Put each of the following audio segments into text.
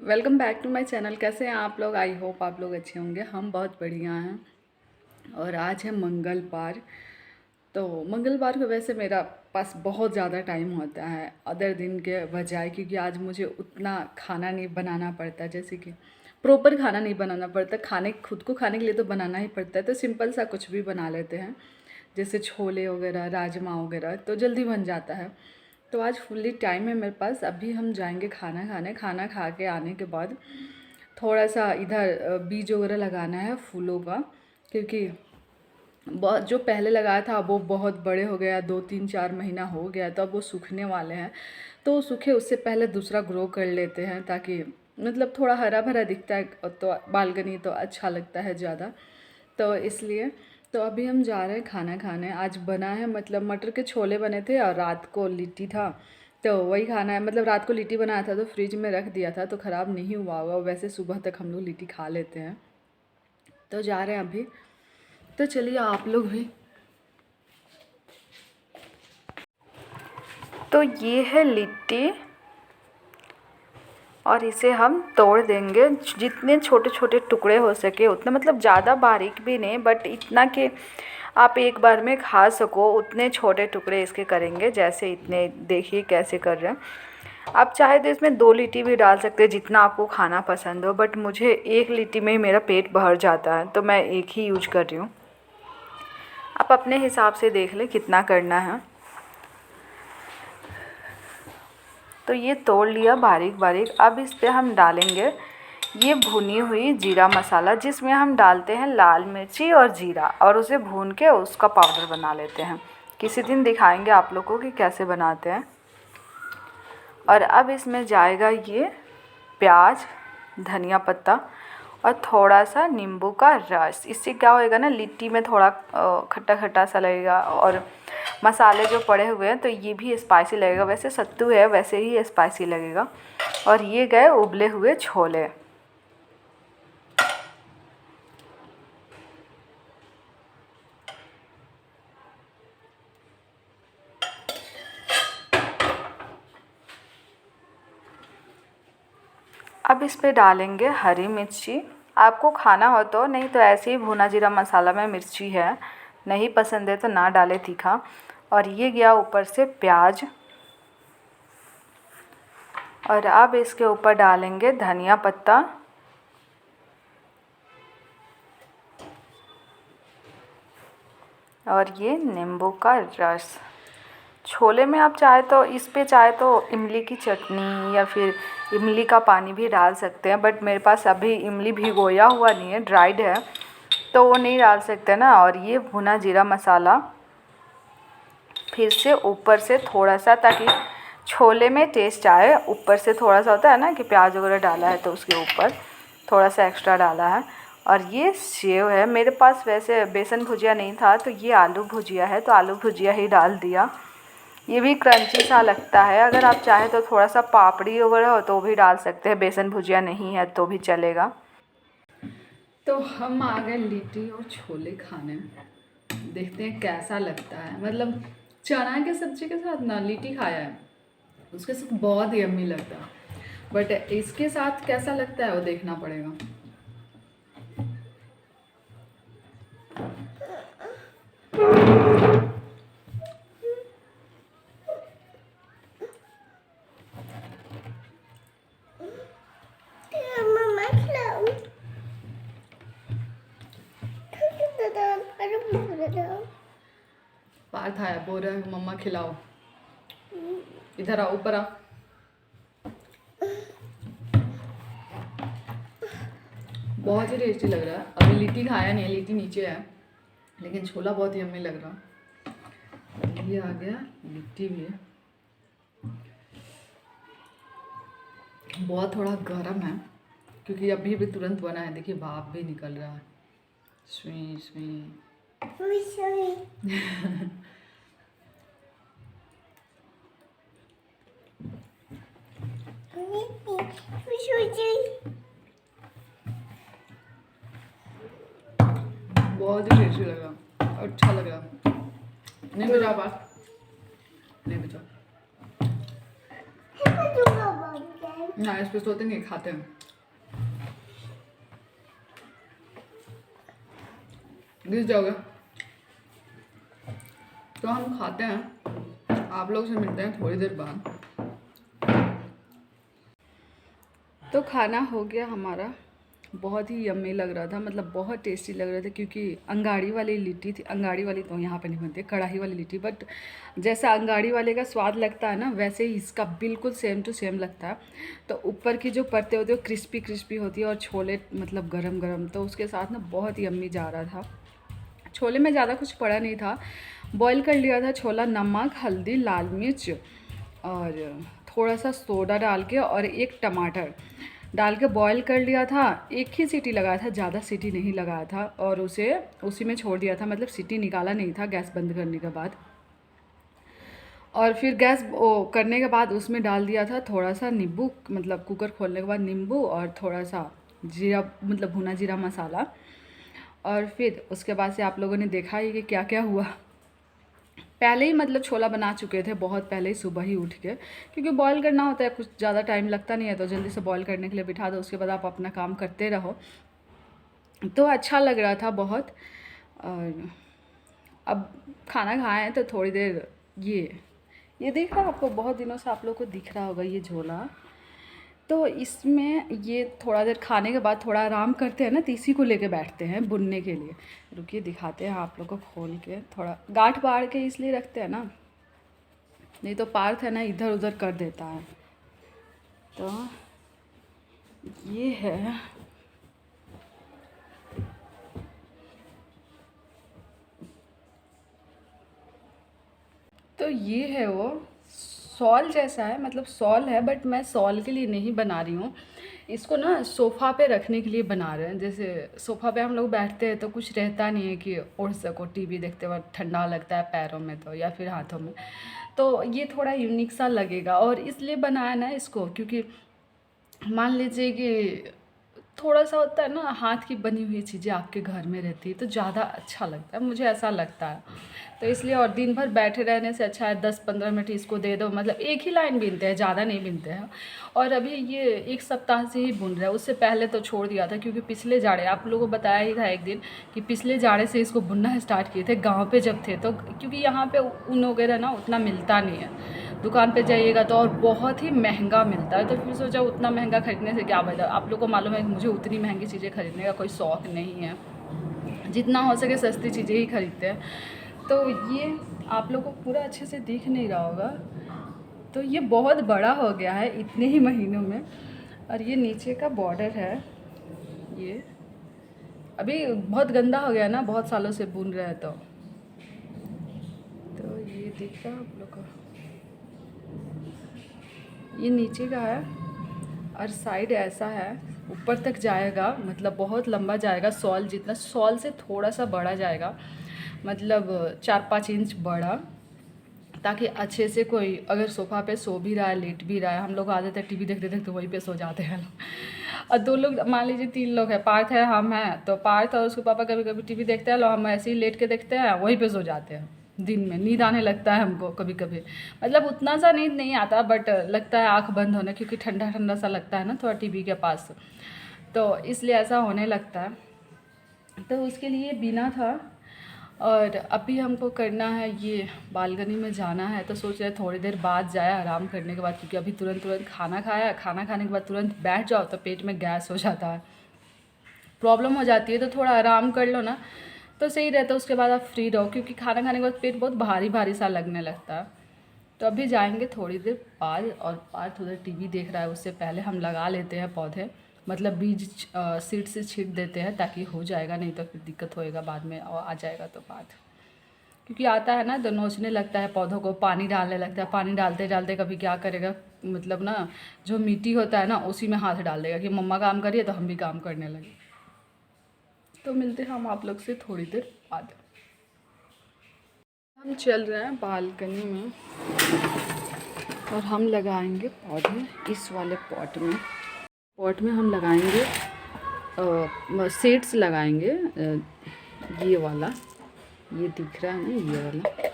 Welcome back to my channel. कैसे हैं आप लोग? आई होप आप लोग अच्छे होंगे। हम बहुत बढ़िया हैं। और आज है मंगलवार। तो मंगलवार को वैसे मेरा पास बहुत ज़्यादा टाइम होता है अदर दिन के बजाय, क्योंकि आज मुझे उतना खाना नहीं बनाना पड़ता, जैसे कि प्रॉपर खाना नहीं बनाना पड़ता। खाने खुद को खाने के लिए तो बनाना ही पड़ता है, तो सिंपल सा कुछ भी बना लेते हैं, जैसे छोले वगैरह, राजमा वगैरह, तो जल्दी बन जाता है। तो आज फुल्ली टाइम है मेरे पास। अभी हम जाएंगे खाना खाने। खाना खा के आने के बाद थोड़ा सा इधर बीज वगैरह लगाना है फूलों का, क्योंकि बहुत जो पहले लगाया था वो बहुत बड़े हो गया, 2 3 4 महीना हो गया, तो अब वो सूखने वाले हैं। तो वो सूखे उससे पहले दूसरा ग्रो कर लेते हैं, ताकि मतलब थोड़ा हरा भरा दिखता है, तो बालकनी तो अच्छा लगता है ज़्यादा, तो इसलिए। तो अभी हम जा रहे हैं खाना खाने। आज बना है मतलब मटर के छोले बने थे और रात को लिट्टी था, तो वही खाना है। मतलब रात को लिट्टी बनाया था तो फ्रिज में रख दिया था, तो ख़राब नहीं हुआ होगा। वैसे सुबह तक हम लोग लिट्टी खा लेते हैं। तो जा रहे हैं अभी। तो चलिए आप लोग भी। तो ये है लिट्टी और इसे हम तोड़ देंगे जितने छोटे छोटे टुकड़े हो सके उतने, मतलब ज़्यादा बारीक भी नहीं, बट इतना कि आप एक बार में खा सको उतने छोटे टुकड़े इसके करेंगे। जैसे इतने देखिए कैसे कर रहे हैं। आप चाहे तो इसमें 2 लिट्टी भी डाल सकते हैं, जितना आपको खाना पसंद हो, बट मुझे 1 लिट्टी में ही मेरा पेट भर जाता है, तो मैं एक ही यूज कर रही हूँ। आप अपने हिसाब से देख लें कितना करना है। तो ये तोड़ लिया बारीक बारीक। अब इस पर हम डालेंगे ये भुनी हुई जीरा मसाला, जिसमें हम डालते हैं लाल मिर्ची और जीरा, और उसे भून के उसका पाउडर बना लेते हैं। किसी दिन दिखाएंगे आप लोगों को कि कैसे बनाते हैं। और अब इसमें जाएगा ये प्याज, धनिया पत्ता और थोड़ा सा नींबू का रस। इससे क्या होएगा ना, लिट्टी में थोड़ा खट्टा खट्टा सा लगेगा, और मसाले जो पड़े हुए हैं तो ये भी स्पाइसी लगेगा। वैसे सत्तू है, वैसे ही स्पाइसी लगेगा। और ये गए उबले हुए छोले। अब इस पे डालेंगे हरी मिर्ची। आपको खाना हो तो, नहीं तो ऐसे ही भुना जीरा मसाला में मिर्ची है, नहीं पसंद है तो ना डाले तीखा। और ये गया ऊपर से प्याज। और अब इसके ऊपर डालेंगे धनिया पत्ता और ये नींबू का रस। छोले में आप चाहे तो इस पे चाहे तो इमली की चटनी या फिर इमली का पानी भी डाल सकते हैं, बट मेरे पास अभी इमली भिगोया हुआ नहीं है, ड्राइड है, तो वो नहीं डाल सकते ना। और ये भुना जीरा मसाला फिर से ऊपर से थोड़ा सा, ताकि छोले में टेस्ट आए। ऊपर से थोड़ा सा होता है ना कि प्याज वगैरह डाला है तो उसके ऊपर थोड़ा सा एक्स्ट्रा डाला है। और ये सेव है मेरे पास। वैसे बेसन भुजिया नहीं था तो ये आलू भुजिया है, तो आलू भुजिया ही डाल दिया। ये भी क्रंची सा लगता है। अगर आप चाहें तो थोड़ा सा पापड़ी वगैरह हो तो भी डाल सकते हैं, बेसन भुजिया नहीं है तो भी चलेगा। तो हम आ गए लिट्टी और छोले खाने। देखते हैं कैसा लगता है। मतलब चना के सब्जी के साथ ना लिट्टी खाया है, उसके साथ बहुत यम्मी लगता है, बट इसके साथ कैसा लगता है वो देखना पड़ेगा। पार्थ आया, बोल रहा है मम्मा खिलाओ। इधर आओ, ऊपर आ। बहुत ही टेस्टी लग रहा है। अभी लिट्टी खाया नहीं है, लिट्टी नीचे है, लेकिन छोला बहुत ही यम्मी लग रहा। ये आ गया, लिट्टी भी है। बहुत थोड़ा गर्म है क्योंकि अभी भी तुरंत बना है। देखिए भाप भी निकल रहा है। स्वी स्वी बहुत ही टेस्टी लगा, अच्छा लगा। नहीं बचा बात, नहीं बचा। नहीं है, इस पे सोते नहीं, खाते हैं। गिर जाओगे। तो हम खाते हैं, आप लोग से मिलते हैं थोड़ी देर बाद। तो खाना हो गया हमारा, बहुत ही यम्मी लग रहा था, मतलब बहुत टेस्टी लग रहा था, क्योंकि अंगाड़ी वाली लिट्टी थी। अंगाड़ी वाली तो यहाँ पे नहीं बनती, कढ़ाई वाली लिट्टी, बट जैसा अंगाड़ी वाले का स्वाद लगता है ना, वैसे ही इसका बिल्कुल सेम टू सेम लगता है। तो ऊपर की जो परतें होती है वो क्रिस्पी क्रिस्पी होती है, और छोले मतलब गरम गरम, तो उसके साथ ना बहुत यम्मी जा रहा था। छोले में ज़्यादा कुछ पड़ा नहीं था, बॉईल कर लिया था छोला, नमक, हल्दी, लाल मिर्च और थोड़ा सा सोडा डाल के और एक टमाटर डाल के बॉईल कर लिया था। एक ही सीटी लगाया था, ज़्यादा सीटी नहीं लगाया था, और उसे उसी में छोड़ दिया था, मतलब सीटी निकाला नहीं था गैस बंद करने के बाद। और फिर गैस करने के बाद उसमें डाल दिया था थोड़ा सा नींबू, मतलब कुकर खोलने के बाद नींबू और थोड़ा सा जीरा, मतलब भुना जीरा मसाला। और फिर उसके बाद से आप लोगों ने देखा ही कि क्या क्या हुआ। पहले ही मतलब छोला बना चुके थे, बहुत पहले ही, सुबह ही उठ के, क्योंकि बॉईल करना होता है, कुछ ज़्यादा टाइम लगता नहीं है, तो जल्दी से बॉईल करने के लिए बिठा दो, उसके बाद आप अपना काम करते रहो। तो अच्छा लग रहा था बहुत। और अब खाना खाए हैं तो थोड़ी देर ये देख रहा, आपको बहुत दिनों से आप लोग को दिख रहा होगा ये झोला। तो इसमें ये थोड़ा देर खाने के बाद थोड़ा आराम करते हैं ना, तो इसी को लेके बैठते हैं बुनने के लिए। रुकिए दिखाते हैं आप लोग को खोल के, थोड़ा गांठ बाढ़ के इसलिए रखते हैं ना, नहीं तो पार्थ है ना इधर उधर कर देता है। तो ये है, तो ये है वो सॉल जैसा है, मतलब सॉल है, बट मैं सॉल के लिए नहीं बना रही हूँ इसको ना, सोफ़ा पे रखने के लिए बना रहे हैं। जैसे सोफ़ा पे हम लोग बैठते हैं तो कुछ रहता नहीं है कि ओढ़ सको, टीवी देखते वक्त ठंडा लगता है पैरों में तो, या फिर हाथों में, तो ये थोड़ा यूनिक सा लगेगा, और इसलिए बनाया ना इसको, क्योंकि मान लीजिए कि थोड़ा सा होता है ना, हाथ की बनी हुई चीज़ें आपके घर में रहती है तो ज़्यादा अच्छा लगता है, मुझे ऐसा लगता है। तो इसलिए, और दिन भर बैठे रहने से अच्छा है 10-15 मिनट इसको दे दो, मतलब एक ही लाइन बीनते हैं, ज़्यादा नहीं बीनते हैं। और अभी ये 1 सप्ताह से ही बुन रहा है, उससे पहले तो छोड़ दिया था, क्योंकि पिछले जाड़े आप लोगों को बताया ही था एक दिन कि पिछले जाड़े से इसको बुनना स्टार्ट किए थे गाँव पे जब थे, तो क्योंकि यहाँ पे ऊन वगैरह ना उतना मिलता नहीं है, दुकान पे जाइएगा तो, और बहुत ही महंगा मिलता है। तो फिर सोचा उतना महंगा खरीदने से क्या फ़ायदा। आप लोग को मालूम है मुझे उतनी महंगी चीज़ें खरीदने का कोई शौक़ नहीं है, जितना हो सके सस्ती चीज़ें ही खरीदते हैं। तो ये आप लोग को पूरा अच्छे से दिख नहीं रहा होगा, तो ये बहुत बड़ा हो गया है इतने ही महीनों में। और ये नीचे का बॉर्डर है, ये अभी बहुत गंदा हो गया ना, बहुत सालों से बुन रहे हैं तो ये दिख रहा है आप लोग को, ये नीचे का है, और साइड ऐसा है, ऊपर तक जाएगा, मतलब बहुत लंबा जाएगा, सॉल जितना, सॉल से थोड़ा सा बड़ा जाएगा, मतलब 4-5 इंच बड़ा, ताकि अच्छे से कोई अगर सोफ़ा पे सो भी रहा है, लेट भी रहा है, हम लोग आ जाते हैं टीवी देखते देखते वहीं पे सो जाते हैं और 2 लोग, मान लीजिए 3 लोग हैं, पार्थ है, हम हैं, तो पार्थ और उसके पापा कभी कभी टीवी देखते हैं, हम ऐसे ही लेट के देखते हैं, वहीं पे सो जाते हैं। दिन में नींद आने लगता है हमको कभी कभी, मतलब उतना सा नींद नहीं आता, बट लगता है आँख बंद होने, क्योंकि ठंडा ठंडा सा लगता है ना थोड़ा टीवी के पास, तो इसलिए ऐसा होने लगता है। तो उसके लिए बिना था, और अभी हमको करना है, ये बालकनी में जाना है, तो सोच रहे थोड़ी देर बाद जाए आराम करने के बाद, क्योंकि अभी तुरंत तुरंत खाना खाया, खाना खाने के बाद तुरंत बैठ जाओ तो पेट में गैस हो जाता है, प्रॉब्लम हो जाती है। तो थोड़ा आराम कर लो ना तो सही रहता है, उसके बाद आप फ्री रहो, क्योंकि खाना खाने के बाद पेट बहुत भारी भारी सा लगने लगता है। तो अभी जाएंगे थोड़ी देर बाद, और पार्थ उधर टीवी देख रहा है, उससे पहले हम लगा लेते हैं पौधे, मतलब बीज सीड से छींट देते हैं, ताकि हो जाएगा, नहीं तो फिर दिक्कत होएगा बाद में, और आ जाएगा तो पार्थ, क्योंकि आता है ना तो नोचने लगता है पौधों को, पानी डालने लगता है, पानी डालते डालते कभी क्या करेगा, मतलब ना जो मिट्टी होता है ना उसी में हाथ डाल देगा कि मम्मा काम करिए तो हम भी काम करने लगे। तो मिलते हैं हम आप लोग से थोड़ी देर बाद। हम चल रहे हैं बालकनी में, और हम लगाएंगे पौधे इस वाले पॉट में हम लगाएंगे सीड्स लगाएंगे, ये वाला, ये दिख रहा है ना ये वाला।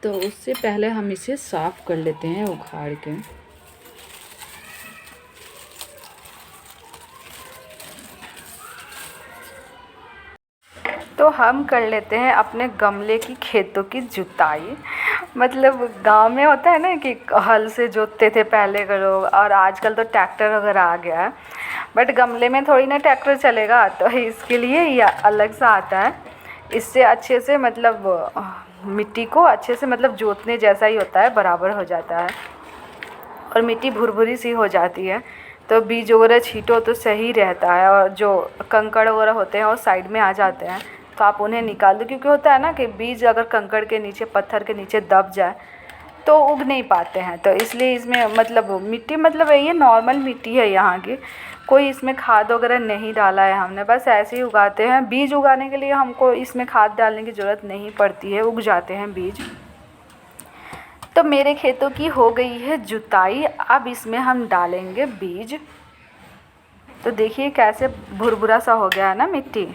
तो उससे पहले हम इसे साफ़ कर लेते हैं उखाड़ के। तो हम कर लेते हैं अपने गमले की खेतों की जुताई। मतलब गांव में होता है ना कि हल से जोतते थे पहले के लोग, और आजकल तो ट्रैक्टर वगैरह आ गया है। बट गमले में थोड़ी ना ट्रैक्टर चलेगा, तो इसके लिए ये अलग सा आता है। इससे अच्छे से मतलब मिट्टी को अच्छे से मतलब जोतने जैसा ही होता है, बराबर हो जाता है और मिट्टी भुरभुरी सी हो जाती है। तो बीज वगैरह छींटो तो सही रहता है, और जो कंकड़ वगैरह होते हैं वो साइड में आ जाते हैं, तो आप उन्हें निकाल दो। क्योंकि होता है ना कि बीज अगर कंकड़ के नीचे, पत्थर के नीचे दब जाए तो उग नहीं पाते हैं। तो इसलिए इसमें मतलब मिट्टी मतलब ये नॉर्मल मिट्टी है यहाँ की, कोई इसमें खाद वगैरह नहीं डाला है हमने, बस ऐसे ही उगाते हैं। बीज उगाने के लिए हमको इसमें खाद डालने की ज़रूरत नहीं पड़ती है, उग जाते हैं बीज। तो मेरे खेतों की हो गई है जुताई, अब इसमें हम डालेंगे बीज। तो देखिए कैसे भुरभुरा सा हो गया है ना मिट्टी।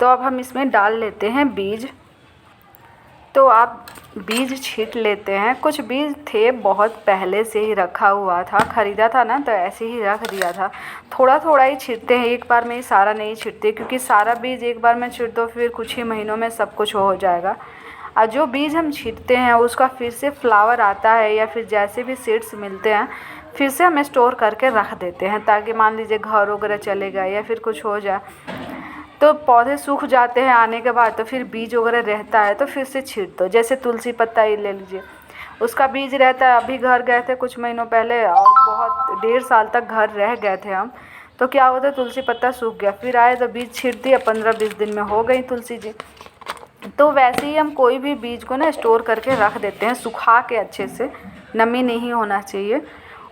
तो अब हम इसमें डाल लेते हैं बीज। तो आप बीज छींट लेते हैं। कुछ बीज थे बहुत पहले से ही रखा हुआ था, ख़रीदा था ना, तो ऐसे ही रख दिया था। थोड़ा थोड़ा ही छींटते हैं, एक बार में ही सारा नहीं छींटते, क्योंकि सारा बीज एक बार में छींट दो फिर कुछ ही महीनों में सब कुछ हो जाएगा। और जो बीज हम छींटते हैं उसका फिर से फ्लावर आता है, या फिर जैसे भी सीड्स मिलते हैं फिर से हम स्टोर करके रख देते हैं, ताकि मान लीजिए घर वगैरह चले गए या फिर कुछ हो जाए तो पौधे सूख जाते हैं आने के बाद, तो फिर बीज वगैरह रहता है तो फिर से छींट दो। जैसे तुलसी पत्ता ही ले लीजिए, उसका बीज रहता है। अभी घर गए थे कुछ महीनों पहले और बहुत 1.5 साल तक घर रह गए थे हम, तो क्या होता है तुलसी पत्ता सूख गया, फिर आए तो बीज छींट दिया, 15-20 दिन में हो गई तुलसी जी। तो वैसे ही हम कोई भी बीज को ना स्टोर करके रख देते हैं, सुखा के अच्छे से, नमी नहीं होना चाहिए।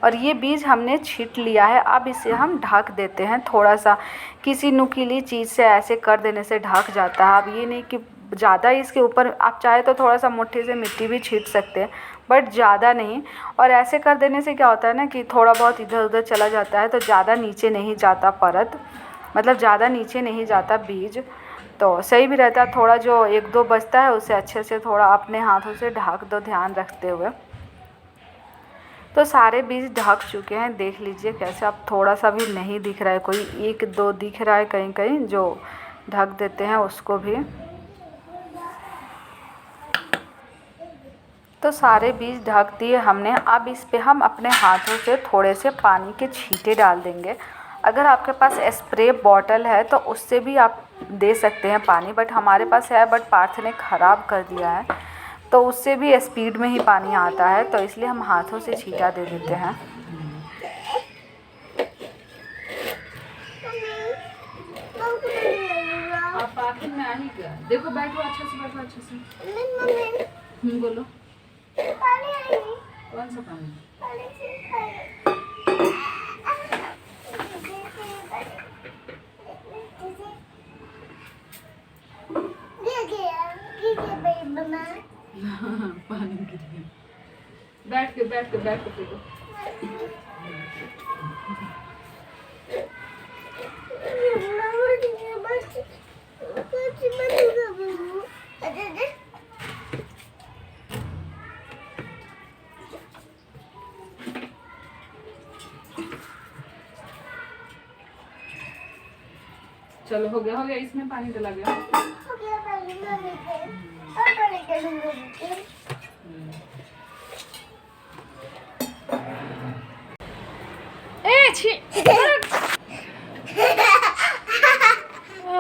और ये बीज हमने छींट लिया है, अब इसे हम ढक देते हैं थोड़ा सा, किसी नुकीली चीज़ से ऐसे कर देने से ढक जाता है। अब ये नहीं कि ज़्यादा इसके ऊपर, आप चाहे तो थोड़ा सा मुट्ठी से मिट्टी भी छींट सकते हैं, बट ज़्यादा नहीं। और ऐसे कर देने से क्या होता है ना कि थोड़ा बहुत इधर उधर चला जाता है, तो ज़्यादा नीचे नहीं जाता परत, मतलब ज़्यादा नीचे नहीं जाता बीज, तो सही भी रहता है। थोड़ा जो 1-2 बचता है उसे अच्छे से थोड़ा अपने हाथों से ढक दो, ध्यान रखते हुए। तो सारे बीज ढक चुके हैं, देख लीजिए कैसे। अब थोड़ा सा भी नहीं दिख रहा है, कोई 1-2 दिख रहा है कहीं कहीं, जो ढक देते हैं उसको भी। तो सारे बीज ढक दिए हमने। अब इस पे हम अपने हाथों से थोड़े से पानी के छींटे डाल देंगे। अगर आपके पास स्प्रे बॉटल है तो उससे भी आप दे सकते हैं पानी, बट हमारे पास है, बट पार्थ ने ख़राब कर दिया है, तो उससे भी स्पीड में ही पानी आता है, तो इसलिए हम हाथों से छींटा दे देते हैं। आप आखिर में आ ही गया, देखो बैठो अच्छे से, बैठो अच्छे से। बोलो कौन सा पानी? पानी गिर गया। बैठ के पीलो। चलो हो गया, इसमें पानी डला गया।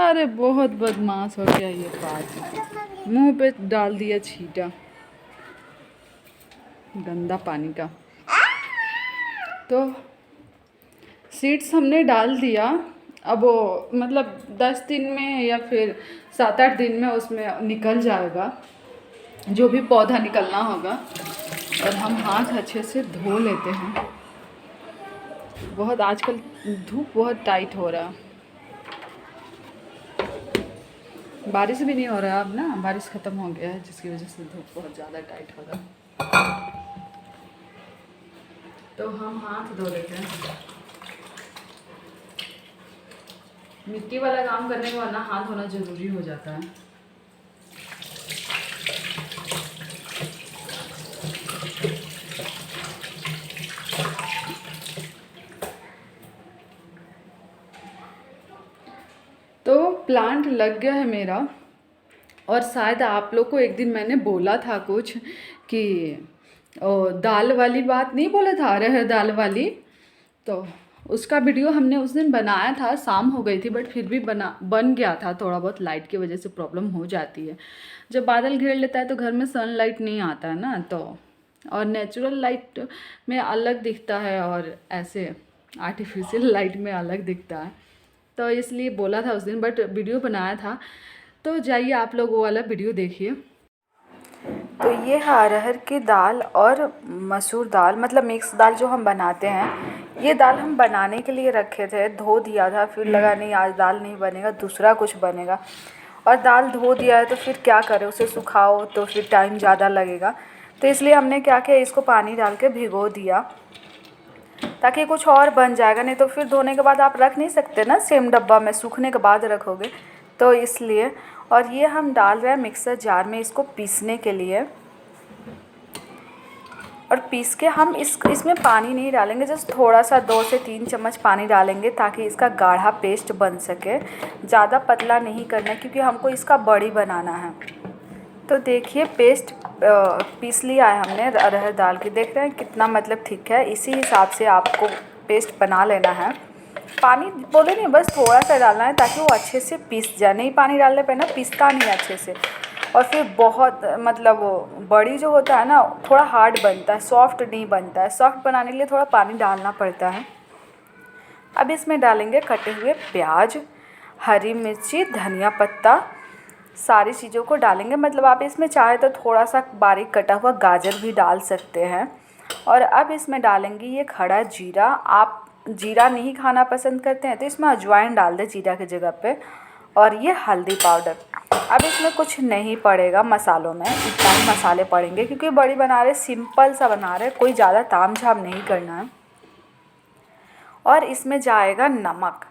अरे बहुत बदमाश हो गया ये पार्थ, मुंह पे डाल दिया छींटा गंदा पानी का। तो सीड्स हमने डाल दिया। अब वो मतलब 10 दिन में या फिर 7-8 दिन में उसमें निकल जाएगा जो भी पौधा निकलना होगा। और हम हाथ अच्छे से धो लेते हैं। बहुत आजकल धूप बहुत टाइट हो रहा, बारिश भी नहीं हो रहा अब ना, बारिश ख़त्म हो गया है, जिसकी वजह से धूप बहुत ज़्यादा टाइट हो रहा। तो हम हाथ धो लेते हैं। मिट्टी वाला काम करने के बाद ना हाथ धोना ज़रूरी हो जाता है। तो प्लांट लग गया है मेरा। और शायद आप लोग को एक दिन मैंने बोला था कुछ कि दाल वाली बात नहीं बोला था, अरहर दाल वाली। तो उसका वीडियो हमने उस दिन बनाया था, शाम हो गई थी बट फिर भी बन गया था। थोड़ा बहुत लाइट की वजह से प्रॉब्लम हो जाती है, जब बादल घेर लेता है तो घर में सनलाइट नहीं आता है ना, तो और नेचुरल लाइट में अलग दिखता है और ऐसे आर्टिफिशियल लाइट में अलग दिखता है। तो इसलिए बोला था उस दिन, बट वीडियो बनाया था, तो जाइए आप लोग वो वाला वीडियो देखिए। तो ये है अरहर की दाल और मसूर दाल, मतलब मिक्स दाल जो हम बनाते हैं। ये दाल हम बनाने के लिए रखे थे, धो दिया था, फिर लगा नहीं आज दाल नहीं बनेगा, दूसरा कुछ बनेगा। और दाल धो दिया है तो फिर क्या करें, उसे सुखाओ तो फिर टाइम ज़्यादा लगेगा। तो इसलिए हमने क्या किया, इसको पानी डाल के भिगो दिया ताकि कुछ और बन जाएगा, नहीं तो फिर धोने के बाद आप रख नहीं सकते ना सेम डब्बा में, सूखने के बाद रखोगे, तो इसलिए। और ये हम डाल रहे हैं मिक्सर जार में इसको पीसने के लिए। और पीस के हम इसमें पानी नहीं डालेंगे, जस्ट थोड़ा सा 2 से 3 चम्मच पानी डालेंगे ताकि इसका गाढ़ा पेस्ट बन सके। ज़्यादा पतला नहीं करना क्योंकि हमको इसका बड़ी बनाना है। तो देखिए पेस्ट पीस लिया है हमने अरहर दाल की, देख रहे हैं कितना मतलब ठीक है। इसी हिसाब से आपको पेस्ट बना लेना है। पानी बोले नहीं, बस थोड़ा सा डालना है ताकि वो अच्छे से पीस जाए। नहीं पानी डालने पे ना पीसता नहीं अच्छे से, और फिर बहुत मतलब बड़ी जो होता है ना थोड़ा हार्ड बनता है, सॉफ्ट नहीं बनता है। सॉफ्ट बनाने के लिए थोड़ा पानी डालना पड़ता है। अब इसमें डालेंगे कटे हुए प्याज, हरी मिर्ची, धनिया पत्ता, सारी चीज़ों को डालेंगे। मतलब आप इसमें चाहे तो थोड़ा सा बारीक कटा हुआ गाजर भी डाल सकते हैं। और अब इसमें डालेंगे ये खड़ा जीरा। आप जीरा नहीं खाना पसंद करते हैं तो इसमें अजवाइन डाल दें जीरा की जगह पे। और ये हल्दी पाउडर। अब इसमें कुछ नहीं पड़ेगा मसालों में, इतना ही मसाले पड़ेंगे क्योंकि बड़ी बना रहे, सिंपल सा बना रहे, कोई ज़्यादा तामझाम नहीं करना है। और इसमें जाएगा नमक।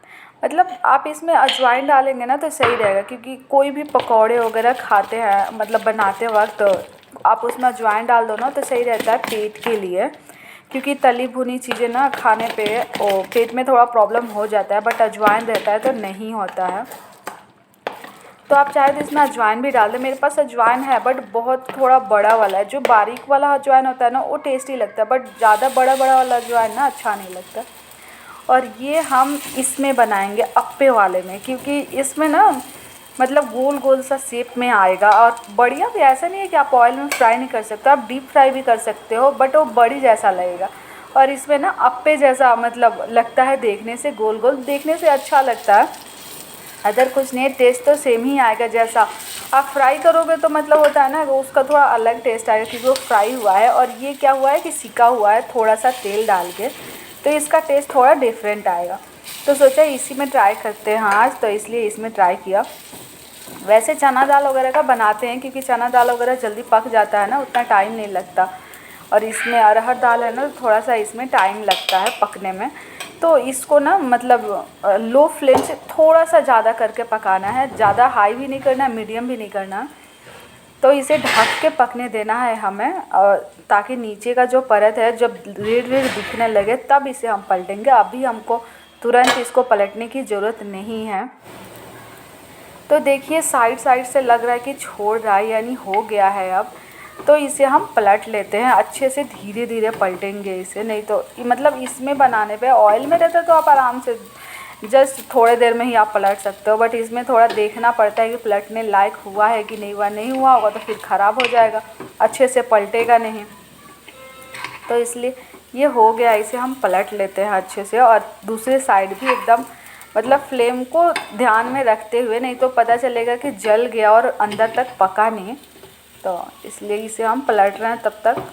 मतलब आप इसमें अजवाइन डालेंगे ना तो सही रहेगा, क्योंकि कोई भी पकौड़े वगैरह खाते हैं मतलब बनाते वक्त आप उसमें अजवाइन डाल दो ना तो सही रहता है पेट के लिए। क्योंकि तली भुनी चीज़ें ना खाने पे पेट में थोड़ा प्रॉब्लम हो जाता है, बट अजवाइन रहता है तो नहीं होता है। तो आप चाहे तो इसमें अजवाइन भी डाल दें। मेरे पास अजवाइन है बट बहुत थोड़ा बड़ा वाला है। जो बारीक वाला अजवाइन होता है ना वो टेस्टी लगता है, बट ज़्यादा बड़ा वाला अजवाइन ना अच्छा नहीं लगता। और ये हम इसमें बनाएंगे अप्पे वाले में, क्योंकि इसमें ना मतलब गोल गोल सा शेप में आएगा। और बढ़िया भी ऐसा नहीं है कि आप ऑयल में फ्राई नहीं कर सकते, आप डीप फ्राई भी कर सकते हो, बट वो बड़ी जैसा लगेगा। और इसमें ना अप्पे जैसा मतलब लगता है देखने से, गोल गोल देखने से अच्छा लगता है। अदर कुछ नहीं, टेस्ट तो सेम ही आएगा। जैसा आप फ्राई करोगे तो मतलब होता है ना वो उसका थोड़ा अलग टेस्ट आएगा क्योंकि वो फ्राई हुआ है। और ये क्या हुआ है कि सिका हुआ है थोड़ा सा तेल डाल के, तो इसका टेस्ट थोड़ा डिफरेंट आएगा। तो सोचा इसी में ट्राई करते हैं आज, तो इसलिए इसमें ट्राई किया। वैसे चना दाल वगैरह का बनाते हैं क्योंकि चना दाल वगैरह जल्दी पक जाता है ना, उतना टाइम नहीं लगता। और इसमें अरहर दाल है ना, थोड़ा सा इसमें टाइम लगता है पकने में। तो इसको ना मतलब लो फ्लेम से थोड़ा सा ज़्यादा करके पकाना है, ज़्यादा हाई भी नहीं करना, मीडियम भी नहीं करना। तो इसे ढक के पकने देना है हमें, ताकि नीचे का जो परत है जब रेड रेड दिखने लगे तब इसे हम पलटेंगे। अभी हमको तुरंत इसको पलटने की ज़रूरत नहीं है। तो देखिए साइड साइड से लग रहा है कि छोड़ रहा है, यानी हो गया है अब। तो इसे हम पलट लेते हैं, अच्छे से धीरे धीरे पलटेंगे इसे, नहीं तो मतलब इसमें बनाने पे ऑयल में रहता तो आप आराम से जस्ट थोड़े देर में ही आप पलट सकते हो, बट इसमें थोड़ा देखना पड़ता है कि पलटने लायक हुआ है कि नहीं हुआ। नहीं हुआ होगा तो फिर ख़राब हो जाएगा, अच्छे से पलटेगा नहीं। तो इसलिए ये हो गया, इसे हम पलट लेते हैं अच्छे से। और दूसरे साइड भी एकदम मतलब फ्लेम को ध्यान में रखते हुए, नहीं तो पता चलेगा कि जल गया और अंदर तक पका नहीं। तो इसलिए इसे हम पलट रहे हैं तब तक।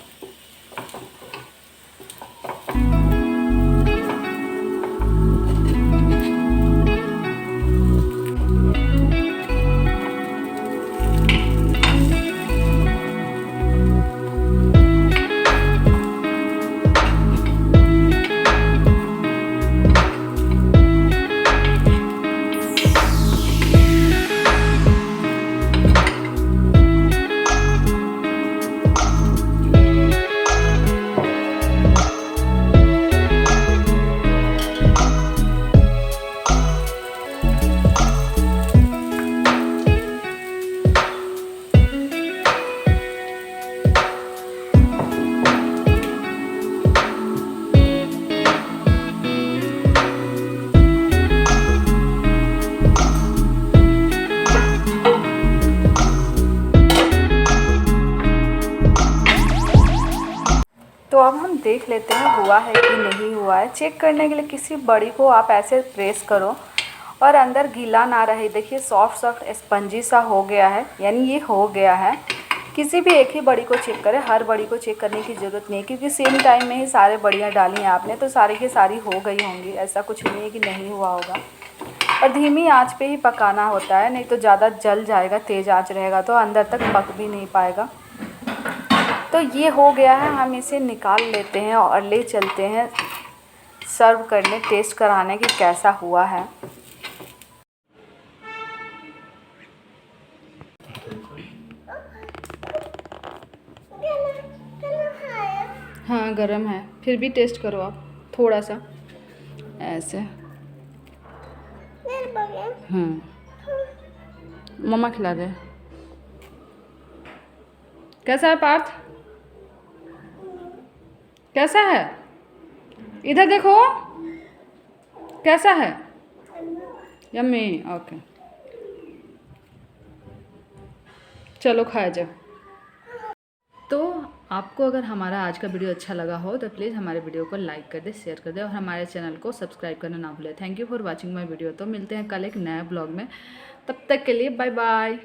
देख लेते हैं हुआ है कि नहीं हुआ है। चेक करने के लिए किसी बड़ी को आप ऐसे प्रेस करो और अंदर गीला ना रहे। देखिए सॉफ्ट सॉफ्ट स्पंजी सा हो गया है, यानी ये हो गया है। किसी भी एक ही बड़ी को चेक करें, हर बड़ी को चेक करने की ज़रूरत नहीं है, क्योंकि सेम टाइम में ही सारे बड़ियाँ डाली हैं आपने, तो सारी की सारी हो गई होंगी। ऐसा कुछ नहीं है कि नहीं हुआ होगा। और धीमी आंच पे ही पकाना होता है, नहीं तो ज़्यादा जल जाएगा, तेज़ आंच रहेगा तो अंदर तक पक भी नहीं पाएगा। तो ये हो गया है, हम इसे निकाल लेते हैं और ले चलते हैं सर्व करने, टेस्ट कराने कि कैसा हुआ है। हाँ गरम है, फिर भी टेस्ट करो आप थोड़ा सा ऐसे। मम्मा खिला दे। कैसा है पार्थ, कैसा है? इधर देखो, कैसा है? यम्मी। ओके चलो खाया जाए। तो आपको अगर हमारा आज का वीडियो अच्छा लगा हो तो प्लीज़ हमारे वीडियो को लाइक कर दे, शेयर कर दे और हमारे चैनल को सब्सक्राइब करना ना भूलें। Thank you for watching my video. तो मिलते हैं कल एक नया ब्लॉग में, तब तक के लिए बाय बाय।